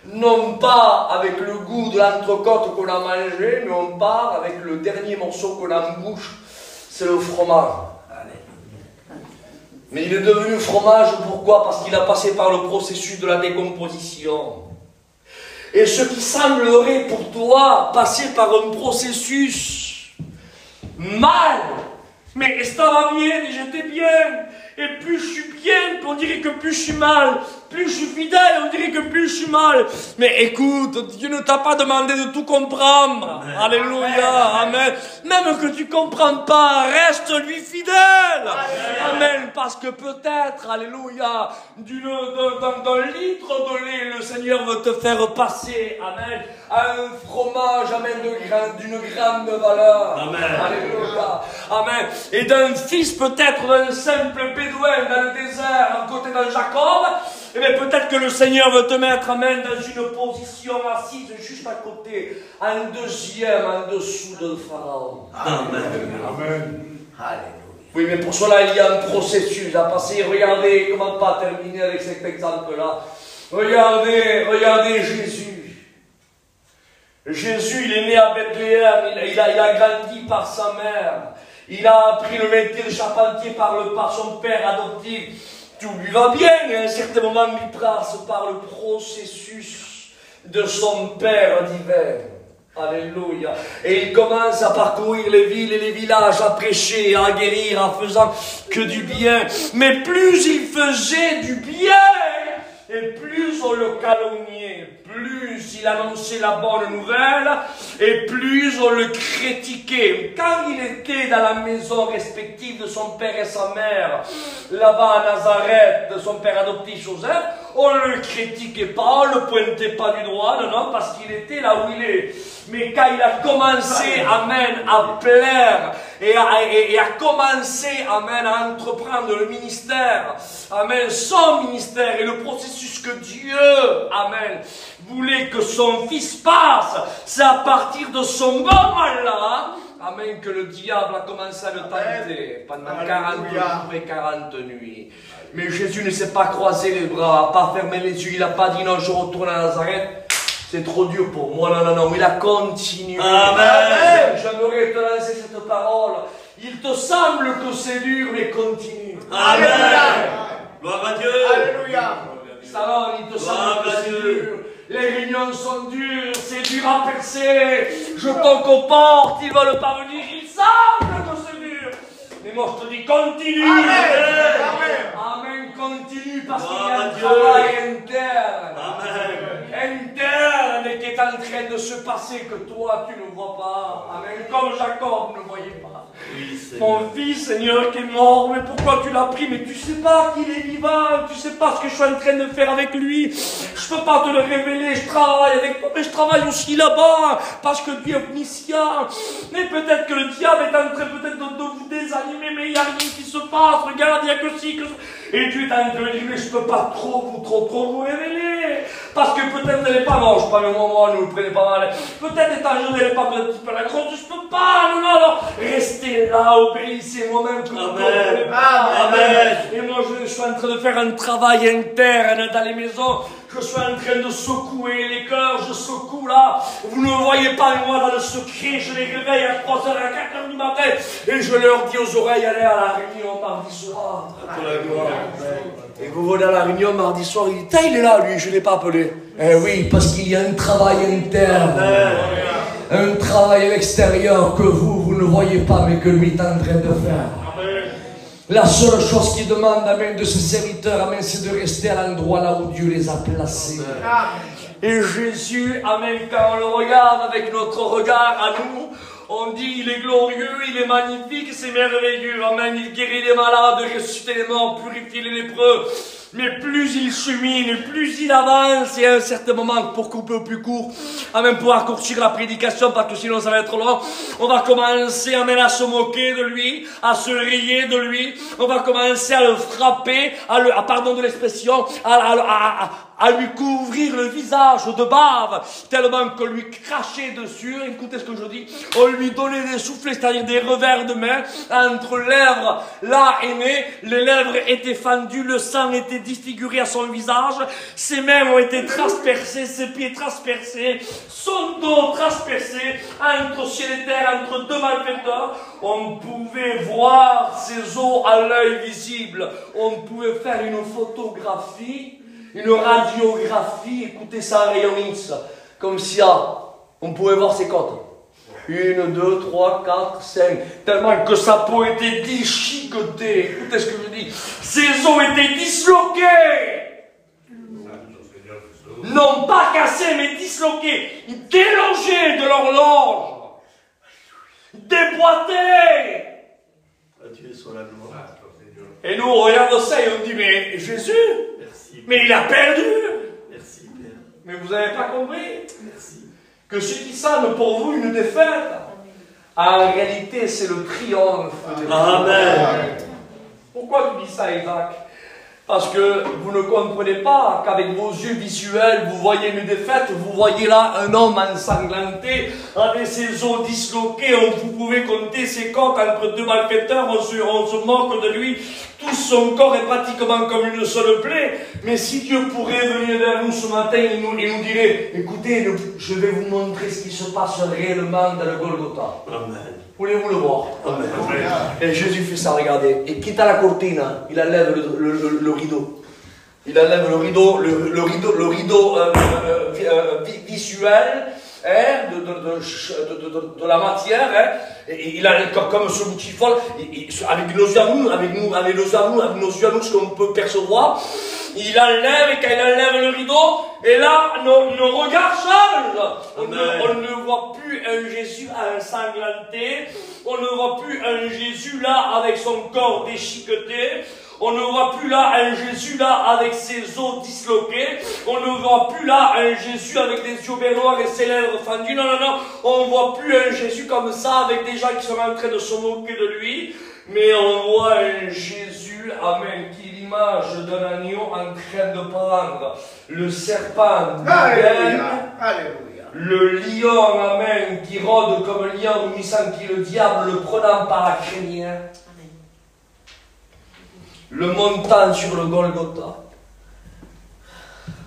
non pas avec le goût de l'entrecôte qu'on a mangé, mais on part avec le dernier morceau qu'on a en bouche, c'est le fromage. Mais il est devenu fromage, pourquoi? Parce qu'il a passé par le processus de la décomposition. Et ce qui semblerait pour toi passer par un processus mal, mais estaba bien, et j'étais bien, Et plus je suis bien, on dirait que plus je suis mal. Plus je suis fidèle, on dirait que plus je suis mal. Mais écoute, Dieu ne t'a pas demandé de tout comprendre. Amen. Alléluia, amen. Même que tu comprends pas, reste lui fidèle. Amen. Parce que peut-être, alléluia, d'un litre de lait, le Seigneur veut te faire passer, amen, à un fromage, amen, d'une grande valeur. Amen. Alléluia, amen. Et d'un fils peut-être d'un simple bédouin dans le désert, à côté d'un Jacob, eh bien, peut-être que le Seigneur veut te mettre, amen, dans une position assise juste à côté, un deuxième en dessous de Pharaon. Amen. Amen. Alléluia. Oui, mais pour cela, il y a un processus à passer. Regardez, comment pas terminer avec cet exemple-là. Regardez Jésus. Jésus, il est né à Bethléem, il a grandi par sa mère. Il a appris le métier de charpentier par son père adoptif. Tout lui va bien, et à un certain moment, il passe par le processus de son père divin. Alléluia. Et il commence à parcourir les villes et les villages, à prêcher, à guérir, en faisant que du bien. Mais plus il faisait du bien, et plus on le calomniait, plus il annonçait la bonne nouvelle, et plus on le critiquait. Quand il était dans la maison respective de son père et sa mère, là-bas à Nazareth, de son père adoptif Joseph, on ne le critiquait pas, on ne le pointait pas du doigt, non, parce qu'il était là où il est. Mais quand il a commencé, amen, à plaire, et à commencer, amen, à entreprendre le ministère, amen, son ministère et le processus que Dieu, amen, voulait que son fils passe, c'est à partir de ce moment-là, amen, que le diable a commencé à le tenter pendant 40 jours et 40 nuits. Mais Jésus ne s'est pas croisé les bras, n'a pas fermé les yeux, il n'a pas dit non, je retourne à Nazareth. C'est trop dur pour moi, non, il a continué. Amen. J'aimerais te lancer cette parole. Il te semble que c'est dur, mais continue. Amen. Gloire à Dieu. Alléluia. Salon, il te semble que c'est dur. Les réunions sont dures, c'est dur à percer. Je toque aux portes, ils veulent pas venir, il semble que c'est dur. Mais moi je te dis, continue. Amen, continue, parce qu'il y a un travail interne. Amen. Interne qui est en train de se passer que toi tu ne vois pas. Amen. Comme Jacob ne voyait pas. Oui, mon fils, Seigneur, qui est mort, mais pourquoi tu l'as pris? Mais tu sais pas qu'il est vivant, tu sais pas ce que je suis en train de faire avec lui. Je peux pas te le révéler, je travaille avec toi, mais je travaille aussi là-bas, parce que Dieu est omniscient. Mais peut-être que le diable est en train peut-être de vous désanimer, mais il n'y a rien qui se passe, regarde, il n'y a que ci, que ça. Et tu es en train de dire, mais je peux pas trop vous révéler. Parce que peut-être vous n'allez pas, non, je prends le moment, ne vous prenez pas mal. Peut-être étant jeune, vous n'allez pas un petit peu la grosse, je peux pas, non. Restez là, obéissez moi-même. Amen. Amen. Et moi, je suis en train de faire un travail interne dans les maisons. Je suis en train de secouer les cœurs, je secoue là. Vous ne me voyez pas, mais moi, dans le secret, je les réveille à 3h, à 4h du matin. Et je leur dis aux oreilles, allez à la réunion mardi soir. Et vous venez à la réunion mardi soir, il dit, il est là, lui, je ne l'ai pas appelé. Eh oui, parce qu'il y a un travail interne. Un travail à l'extérieur que vous ne voyez pas, mais que lui est en train de faire. La seule chose qu'il demande, amen, de ses serviteurs, amen, c'est de rester à l'endroit là où Dieu les a placés. Et Jésus, amen, quand on le regarde avec notre regard à nous, on dit, il est glorieux, il est magnifique, c'est merveilleux. Amen, il guérit les malades, ressuscite les morts, purifie les lépreux. Mais plus il chemine, plus il avance, et à un certain moment, pour couper au plus court, amen, pour raccourcir la prédication, parce que sinon ça va être long, on va commencer, amen, à se moquer de lui, à se rire de lui, on va commencer à le frapper, pardon de l'expression, à lui couvrir le visage de bave, tellement qu'on lui crachait dessus, écoutez ce que je dis, on lui donnait des soufflets, c'est-à-dire des revers de main, entre lèvres, là et nez, les lèvres étaient fendues, le sang était disfiguré à son visage, ses mains ont été transpercées, ses pieds transpercés, son dos transpercé, entre ciel et terre, entre deux malfaiteurs, on pouvait voir ses os à l'œil visible, on pouvait faire une photographie, une radiographie, écoutez ça en rayon X, comme si on pouvait voir ses côtes. 1, 2, 3, 4, 5. Tellement que sa peau était déchiquetée. Écoutez ce que je dis. Ses os étaient disloqués. Non pas cassés, mais disloqués. Délogés de l'horloge. Déboîtés. Adieu sur la gloire. Et nous, on regarde ça et on dit, mais Jésus, Merci. mais il a perdu. Merci, Père. Mais vous n'avez pas compris Merci. que ce qui semble pour vous une défaite, en réalité, c'est le triomphe. Amen. Pourquoi tu dis ça, Isaac? Parce que vous ne comprenez pas qu'avec vos yeux visuels, vous voyez une défaite, vous voyez là un homme ensanglanté, avec ses os disloqués, vous pouvez compter ses côtes entre deux malfaiteurs, on se moque de lui, tout son corps est pratiquement comme une seule plaie. Mais si Dieu pourrait venir vers nous ce matin et nous dirait, écoutez, je vais vous montrer ce qui se passe réellement dans le Golgotha. Amen. Voulez-vous le voir? Amen. Et Jésus fait ça, regardez. Et quitte à la cortina, il enlève le rideau. Il enlève le rideau visuel hein, de la matière. Hein, et il a comme ce petit fol, avec nos yeux à nous, ce qu'on peut percevoir. Il enlève, et quand il enlève le rideau, et là, nos regards changent. On ne voit plus un Jésus ensanglanté. On ne voit plus un Jésus là avec son corps déchiqueté. On ne voit plus là un Jésus là avec ses os disloqués. On ne voit plus là un Jésus avec des yeux bien noirs et ses lèvres fendues. Non, non, non. On ne voit plus un Jésus comme ça avec des gens qui sont en train de se moquer de lui. Mais on voit un Jésus, amen, qui est l'image d'un agneau en train de prendre le serpent du le lion, amen, qui rôde comme un lion ruissant, qui est le diable, le prenant par la crinière, le montant sur le Golgotha,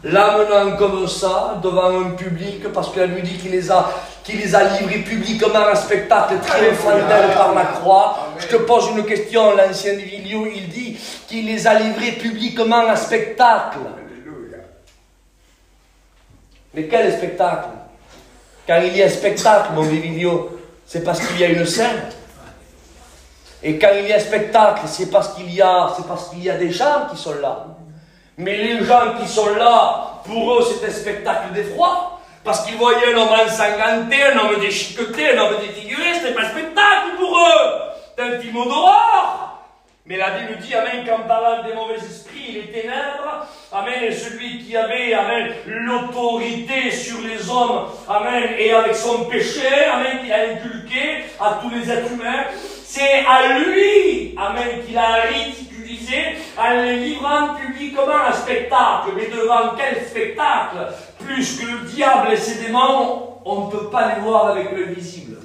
l'amenant comme ça devant un public, parce qu'elle lui dit qu'il les a livrés publiquement un spectacle triomphal par la croix. Je te pose une question, l'ancien Villieu, il dit qu'il les a livrés publiquement un spectacle. Mais quel spectacle? Quand il y a un spectacle, mon Villieu, c'est parce qu'il y a une scène. Et quand il y a un spectacle, c'est parce qu'il y a des gens qui sont là. Mais les gens qui sont là, pour eux, c'est un spectacle d'effroi. Parce qu'ils voyaient un homme ensanglanté, un homme déchiqueté, un homme défiguré, c'était pas un spectacle pour eux. C'est un film d'horreur. Mais la Bible dit, amen, qu'en parlant des mauvais esprits, les ténèbres, amen, et celui qui avait, amen, l'autorité sur les hommes, amen, et avec son péché, amen, qu'il a inculqué à tous les êtres humains, c'est à lui, amen, qu'il a ridiculisé en les livrant publiquement un spectacle. Mais devant quel spectacle? Plus que le diable et ses démons, on ne peut pas les voir avec le visible.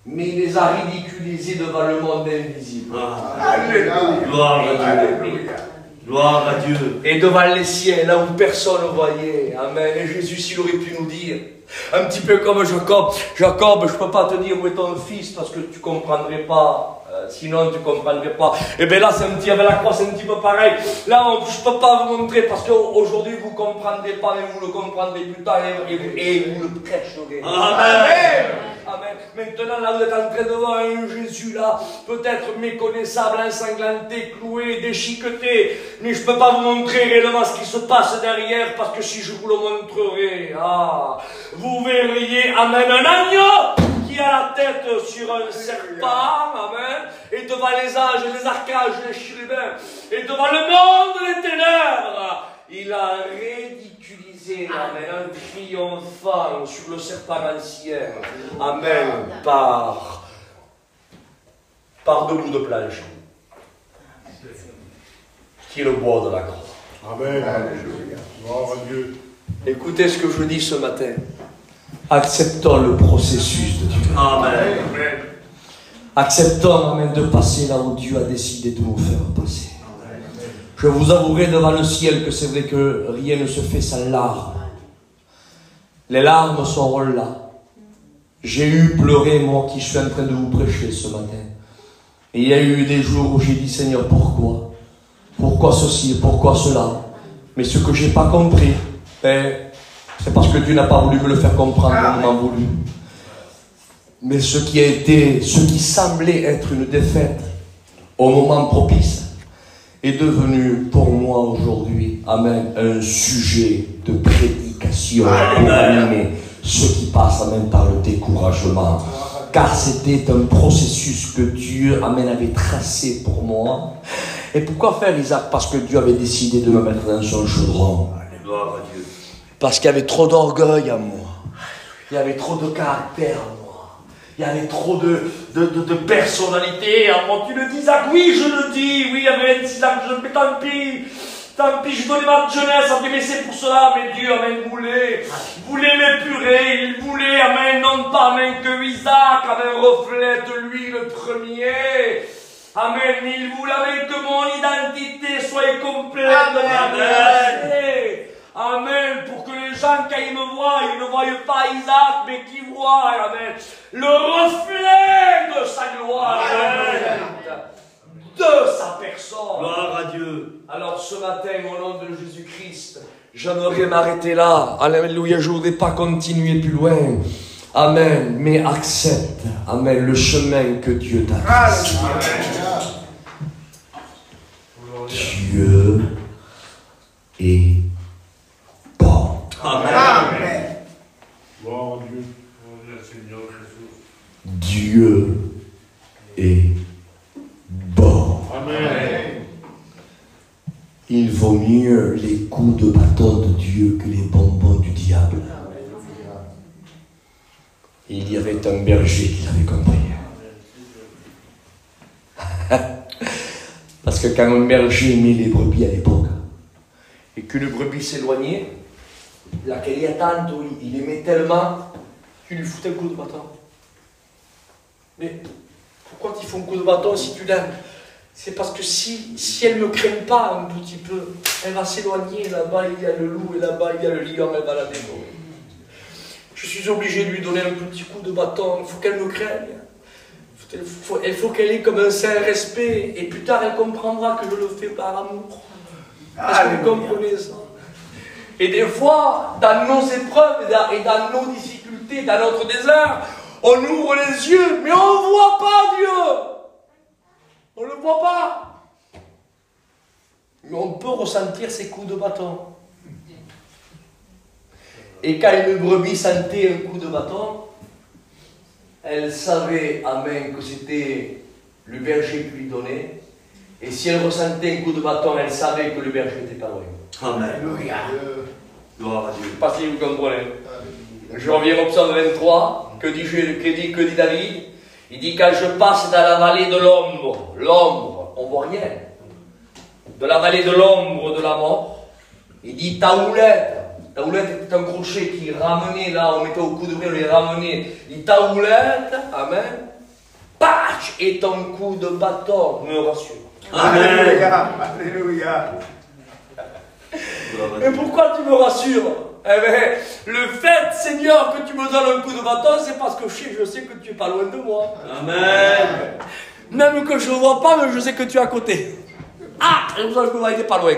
Mais il les a ridiculisés devant le monde invisible. Alléluia. Gloire à Dieu. Gloire à Dieu. Et devant les siens, là où personne ne voyait. Amen. Et Jésus, s'il aurait pu nous dire, un petit peu comme Jacob, Jacob, je ne peux pas te dire où est ton fils parce que tu ne comprendrais pas. Sinon, tu ne comprendrais pas. Et bien là, c'est un petit, avec la croix, c'est un petit peu pareil. Là, je ne peux pas vous montrer parce qu'aujourd'hui, vous ne comprendrez pas, mais vous le comprendrez plus tard et vous le prêcherez. Amen. Amen. Maintenant, là, vous êtes en train de voir un Jésus, là, peut-être méconnaissable, ensanglanté, cloué, déchiqueté. Mais je ne peux pas vous montrer réellement ce qui se passe derrière, parce que si je vous le montrerai, vous verriez, amen, un agneau qui a la tête sur un serpent, amen, et devant les anges, les archanges, les chérubins, et devant le monde, les ténèbres, il a ridiculisé, amen, un triomphant sur le serpent ancien, amen, par deux bouts de planche, qui est le bois de la croix. Amen. Alléluia. Gloire à Dieu. Écoutez ce que je dis ce matin. Acceptons le processus de Dieu. Amen. Acceptons, amen, de passer là où Dieu a décidé de nous faire passer. Je vous avouerai devant le ciel que c'est vrai que rien ne se fait sans larmes. Les larmes seront là. J'ai eu pleuré, moi qui suis en train de vous prêcher ce matin. Et il y a eu des jours où j'ai dit, Seigneur, pourquoi? Pourquoi ceci et pourquoi cela? Mais ce que j'ai pas compris, C'est parce que Dieu n'a pas voulu me le faire comprendre au moment voulu. Mais ce qui semblait être une défaite au moment propice est devenu pour moi aujourd'hui, amen, un sujet de prédication pour animer ceux qui passent, amen, par le découragement. Car c'était un processus que Dieu, amen, avait tracé pour moi. Et pourquoi faire, Isaac? Parce que Dieu avait décidé de me mettre dans son chaudron. Gloire à Dieu. Parce qu'il y avait trop d'orgueil en moi. Il y avait trop de caractère en moi. Il y avait trop de personnalité en moi. Tu le dis, Isaac? Oui, je le dis. Oui, il y avait 26 ans, mais tant pis. Tant pis, je donnais ma jeunesse à Dieu, mais c'est pour cela, mais Dieu, amen, voulait m'épurer, il voulait, amen, non pas, amen, que Isaac, amen, reflète lui le premier. Amen, il voulait, amen, que mon identité soit complète. Amen. Amen, pour que les gens, quand ils me voient, ils ne voient pas Isaac, mais qu'ils voient, amen, le reflet de sa gloire. Amen. De sa personne. Gloire à Dieu. Alors ce matin, au nom de Jésus-Christ, j'aimerais m'arrêter là. Alléluia, je ne voudrais pas continuer plus loin. Amen, mais accepte, amen, le chemin que Dieu t'a tracé. Dieu est bon. Amen. Gloire à Dieu. Dieu est bon. Amen. Il vaut mieux les coups de bâton de Dieu que les bonbons du diable. Il y avait un berger qui l'avait compris. Parce que quand un berger met les brebis à l'époque, et qu'une brebis s'éloignait, laquelle y attend, il aimait tellement qu'il lui foutait un coup de bâton. Mais pourquoi tu fais un coup de bâton si tu l'aimes? C'est parce que si elle ne me craint pas un petit peu, elle va s'éloigner, là-bas il y a le loup et là-bas il y a le lion, elle va la dévorer. Je suis obligé de lui donner un petit coup de bâton, il faut qu'elle me craigne. Il faut qu'elle ait comme un saint respect, et plus tard elle comprendra que je le fais par amour. Est-ce que vous comprenez ça? Et des fois, dans nos épreuves et dans nos difficultés, dans notre désert, on ouvre les yeux, mais on ne voit pas Dieu. On ne le voit pas. Mais on peut ressentir ces coups de bâton. Et quand une brebis sentait un coup de bâton, elle savait, amen, que c'était le berger qui lui donnait. Et si elle ressentait un coup de bâton, elle savait que le berger n'était pas loin. Amen. Gloire à Dieu. Je ne sais pas si vous comprenez. Je reviens au psaume 23, que dit David. Il dit, quand je passe dans la vallée de l'ombre, on ne voit rien. De la vallée de l'ombre de la mort, il dit, ta houlette était un crochet qui ramenait là, on mettait au coup de bris, on les ramenait. Il dit, ta houlette, amen, patch, et ton coup de bâton me rassure. Amen. Alléluia. Et pourquoi tu me rassures? Eh bien, le fait, Seigneur, que tu me donnes un coup de bâton, c'est parce que je sais que tu n'es pas loin de moi. Amen. Même que je ne vois pas, mais je sais que tu es à côté. Ah, je me sens que il n'est pas loin.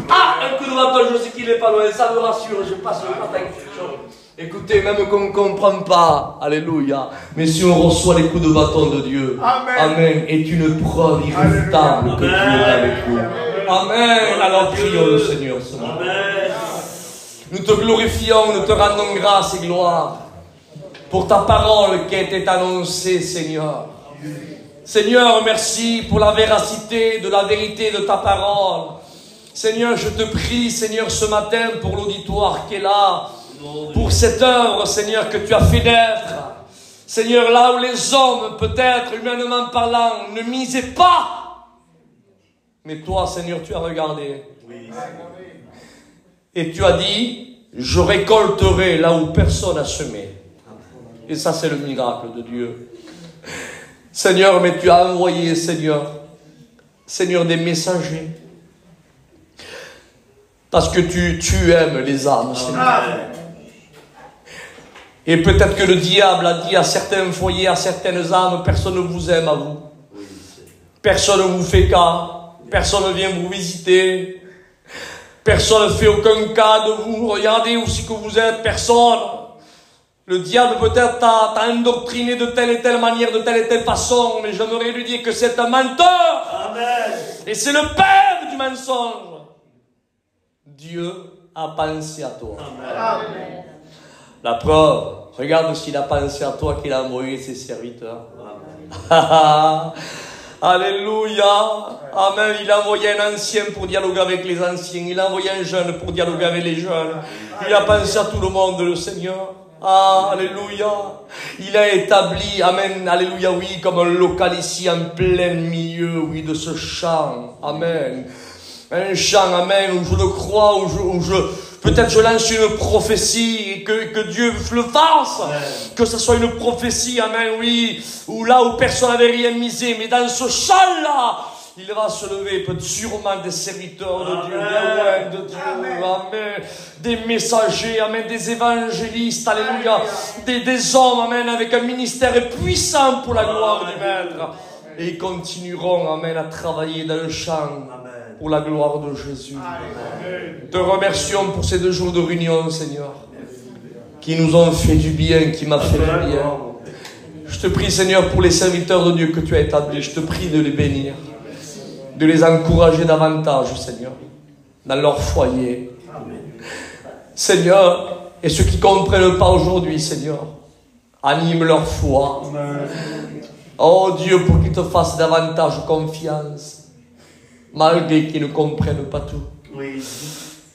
Ah, un coup de bâton, je sais qu'il n'est pas loin, ça me rassure, je passe à quelque chose. Écoutez, même qu'on ne comprend pas, alléluia, mais si on reçoit les coups de bâton de Dieu, amen, est une preuve irréfutable que Dieu est avec nous. Amen, alors prions le Seigneur ce matin. Amen. Nous te glorifions, nous te rendons grâce et gloire pour ta parole qui a été annoncée, Seigneur. Seigneur, merci pour la véracité de la vérité de ta parole. Seigneur, je te prie, Seigneur, ce matin pour l'auditoire qui est là, pour cette œuvre, Seigneur, que tu as fait naître. Seigneur, là où les hommes, peut-être humainement parlant, ne misaient pas, mais toi, Seigneur, tu as regardé. Oui. Et tu as dit, je récolterai là où personne n'a semé. Et ça, c'est le miracle de Dieu. Seigneur, mais tu as envoyé, Seigneur, des messagers. Parce que tu aimes les âmes, Seigneur. Et peut-être que le diable a dit à certains foyers, à certaines âmes, personne ne vous aime à vous. Personne ne vous fait cas. Personne ne vient vous visiter. Personne ne fait aucun cas de vous. Regardez aussi que vous êtes, personne. Le diable peut-être t'a endoctriné de telle et telle manière, de telle et telle façon, mais j'aimerais lui dire que c'est un menteur. Amen. Et c'est le père du mensonge. Dieu a pensé à toi. Amen. La preuve, regarde s'il a pensé à toi qu'il a envoyé ses serviteurs. Alléluia. Amen. Il a envoyé un ancien pour dialoguer avec les anciens. Il a envoyé un jeune pour dialoguer avec les jeunes. Il a pensé à tout le monde, le Seigneur. Ah, alléluia. Il a établi, amen, alléluia, oui, comme un local ici en plein milieu, oui, de ce champ. Amen. Un chant, amen, où je le crois, peut-être je lance une prophétie et que Dieu le fasse. Amen. Que ce soit une prophétie, amen, oui, où là où personne n'avait rien misé, mais dans ce chant-là, il va se lever, peut-être sûrement des serviteurs de Dieu, des de Dieu, amen, des messagers, amen, des évangélistes, alléluia, des hommes, amen, avec un ministère puissant pour la gloire du Maître. Et ils continueront, amen, à travailler dans le champ pour la gloire de Jésus. Amen. Te remercions pour ces 2 jours de réunion, Seigneur, qui nous ont fait du bien, qui m'a fait du bien. Je te prie, Seigneur, pour les serviteurs de Dieu que tu as établis, je te prie de les bénir, de les encourager davantage, Seigneur, dans leur foyer. Amen. Seigneur, et ceux qui ne comprennent pas aujourd'hui, Seigneur, anime leur foi. Amen. Oh Dieu, pour qu'ils te fassent davantage confiance, malgré qu'ils ne comprennent pas tout. Oui.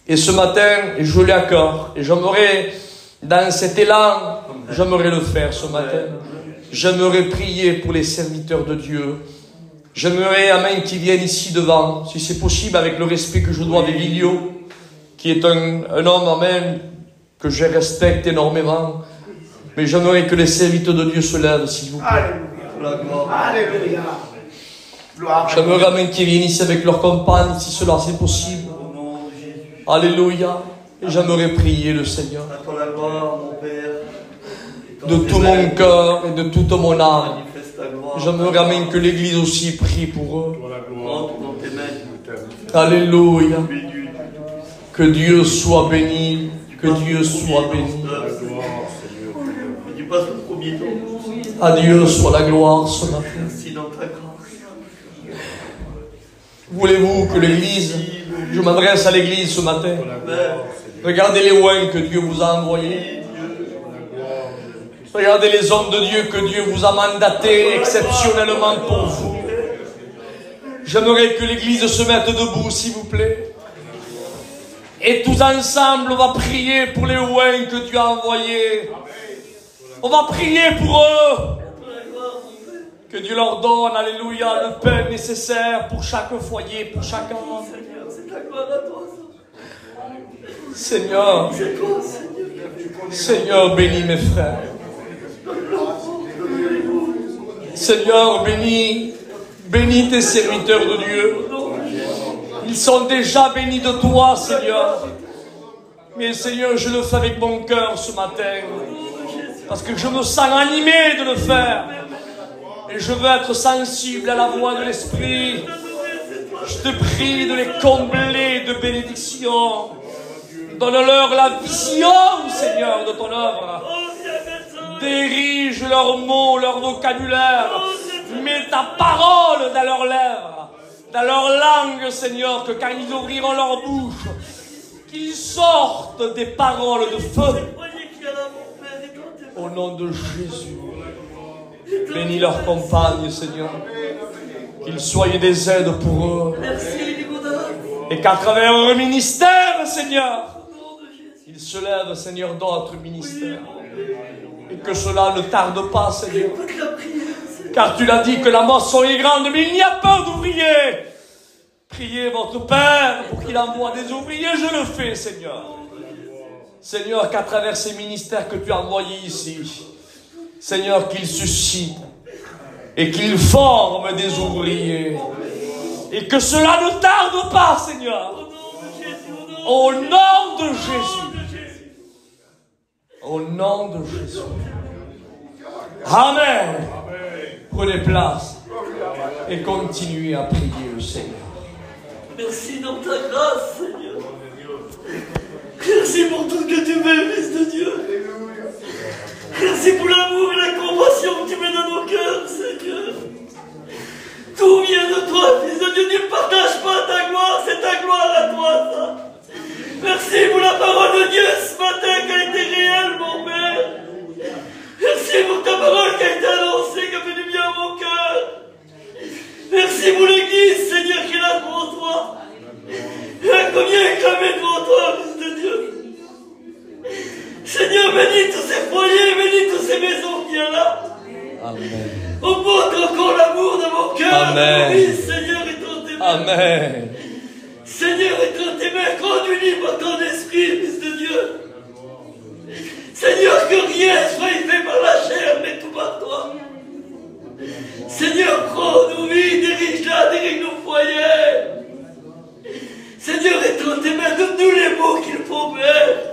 Et ce matin, je l'ai à cœur, et j'aimerais, dans cet élan, j'aimerais le faire ce matin. J'aimerais prier pour les serviteurs de Dieu. J'aimerais, amen, qu'ils viennent ici devant, si c'est possible, avec le respect que je dois à Vilio, qui est un homme, amen, que je respecte énormément. Mais j'aimerais que les serviteurs de Dieu se lèvent, s'il vous plaît. Alléluia. J'aimerais, amen, qu'ils viennent ici avec leurs compagnes, si cela c'est possible. Alléluia. Et j'aimerais prier le Seigneur. De tout mon cœur et de toute mon âme. J'aimerais, amen, que l'Église aussi prie pour eux. Alléluia. Que Dieu soit béni. Que Dieu soit béni. À Dieu soit la gloire ce matin. Voulez-vous que l'Église, je m'adresse à l'Église ce matin. Regardez les oins que Dieu vous a envoyés. Regardez les hommes de Dieu que Dieu vous a mandatés exceptionnellement pour vous. J'aimerais que l'Église se mette debout, s'il vous plaît. Et tous ensemble, on va prier pour les oins que Dieu a envoyés. On va prier pour eux. Que Dieu leur donne, alléluia, le pain nécessaire pour chaque foyer, pour chaque âme. Seigneur, Seigneur, bénis mes frères. Seigneur, bénis tes serviteurs de Dieu. Ils sont déjà bénis de toi, Seigneur. Mais Seigneur, je le fais avec mon cœur ce matin. Parce que je me sens animé de le faire. Et je veux être sensible à la voix de l'Esprit. Je te prie de les combler de bénédictions. Donne-leur la vision, Seigneur, de ton œuvre. Dirige leurs mots, leur vocabulaire. Mets ta parole dans leurs lèvres, dans leur langue, Seigneur, que quand ils ouvriront leur bouche, qu'ils sortent des paroles de feu. Au nom de Jésus. Bénis leurs compagnes, Seigneur. Qu'ils soient des aides pour eux. Et qu'à travers leur ministère, Seigneur, ils se lèvent, Seigneur, d'autres ministères. Et que cela ne tarde pas, Seigneur. Car tu l'as dit que la moisson est grande, mais il n'y a pas d'ouvriers. Priez votre Père pour qu'il envoie des ouvriers. Je le fais, Seigneur. Seigneur, qu'à travers ces ministères que tu as envoyés ici, Seigneur, qu'ils suscitent et qu'ils forment des ouvriers. Et que cela ne tarde pas, Seigneur. Au nom de Jésus. Au nom de Jésus. Amen. Prenez place et continuez à prier le Seigneur. Merci dans ta grâce, Seigneur. Merci pour tout ce que tu fais, Fils de Dieu. Merci pour l'amour et la compassion que tu mets dans nos cœurs, Seigneur. Tout vient de toi, Fils de Dieu. Tu ne partages pas ta gloire, c'est ta gloire à toi, ça. Merci pour la parole de Dieu ce matin qui a été réelle, mon Père. Merci pour ta parole qui a été annoncée, qui a fait du bien à mon cœur. Merci pour l'Église, Seigneur, qui est là pour toi. Combien est clamé devant toi, Fils de Dieu. Seigneur, bénis tous ces foyers, bénis toutes ces maisons qu'il y a là. Amen. Augmente encore l'amour de mon cœur. Amen. Oui, Seigneur, et dans tes mains. Amen. Seigneur, et dans tes mains, conduis par ton esprit, Fils de Dieu. Seigneur, que rien soit fait par la chair, mais tout par toi. Seigneur, prends-nous, oui, dirige-la, dirige nos foyers. Seigneur, et dans tes mains, donne-nous les mots qu'il faut, Père.